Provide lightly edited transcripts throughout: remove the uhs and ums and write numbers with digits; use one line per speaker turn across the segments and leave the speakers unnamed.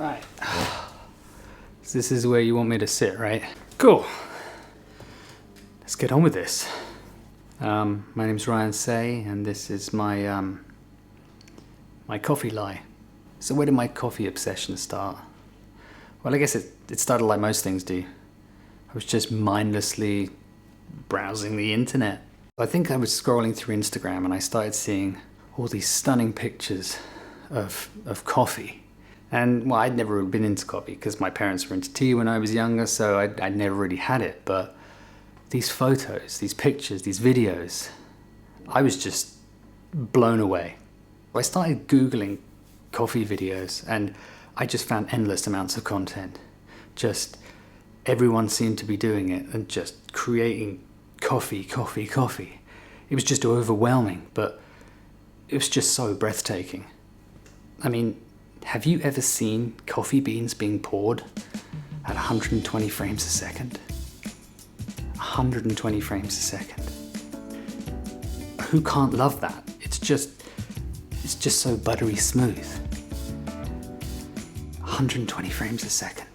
Right. So this is where you want me to sit, right? Cool. Let's get on with this. My name's Ryan Say, and this is my my coffee lie. So where did my coffee obsession start? Well, I guess it started like most things do. I was just mindlessly browsing the internet. I think I was scrolling through Instagram and I started seeing all these stunning pictures of coffee. And well, I'd never really been into coffee because my parents were into tea when I was younger, so I'd never really had it. But these photos, these pictures, these videos, I was just blown away. I started Googling coffee videos and I just found endless amounts of content. Just everyone seemed to be doing it and just creating coffee. It was just overwhelming, but it was just so breathtaking. I mean, have you ever seen coffee beans being poured at 120 frames a second? 120 frames a second. Who can't love that? It's just so buttery smooth. 120 frames a second.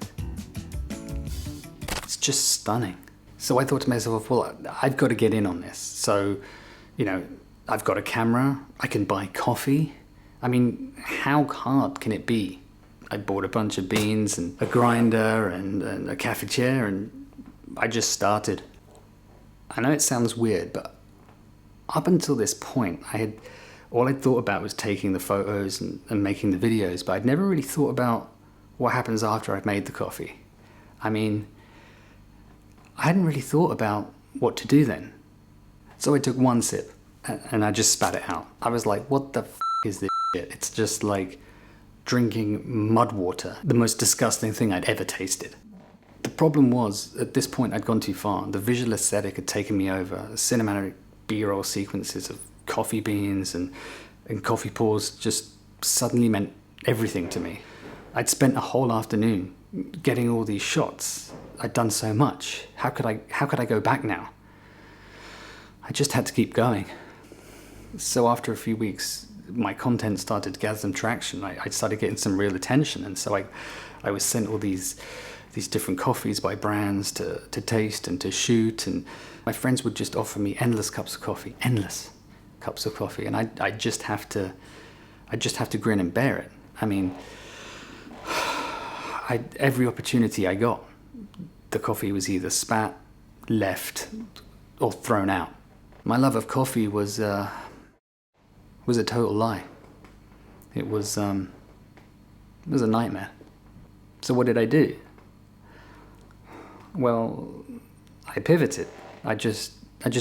It's just stunning. So I thought to myself, well, I've got to get in on this. So, I've got a camera, I can buy coffee. I mean, how hard can it be? I bought a bunch of beans and a grinder and a cafetiere, and I just started. I know it sounds weird, but up until this point, all I'd thought about was taking the photos and making the videos, but I'd never really thought about what happens after I've made the coffee. I mean, I hadn't really thought about what to do then. So I took one sip and I just spat it out. I was like, what the f*** is this shit? It's just like drinking mud water, the most disgusting thing I'd ever tasted. The problem was, at this point I'd gone too far. The visual aesthetic had taken me over. The cinematic B-roll sequences of coffee beans and coffee pours just suddenly meant everything to me. I'd spent a whole afternoon getting all these shots. I'd done so much. How could I go back now? I just had to keep going. So after a few weeks, my content started to gather some traction. I started getting some real attention, and so I was sent all these different coffees by brands to taste and to shoot, and my friends would just offer me endless cups of coffee, and I just have to grin and bear it. I mean, every opportunity I got, the coffee was either spat, left, or thrown out. My love of coffee was a total lie. It was a nightmare. So what did I do? Well, I pivoted. I just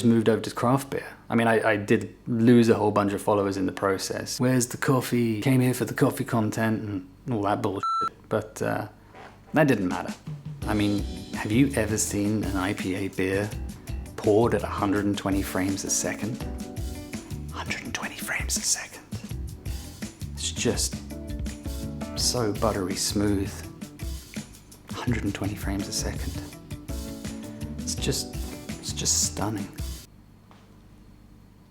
moved over to craft beer. I mean, I did lose a whole bunch of followers in the process. Where's the coffee? Came here for the coffee content and all that bullshit. But that didn't matter. I mean, have you ever seen an IPA beer poured at 120 frames a second? 120 frames a second. It's just so buttery smooth. 120 frames a second. It's just stunning.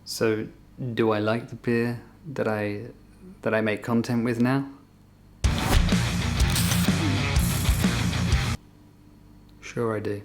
So, do I like the beer that I make content with now? Sure I do.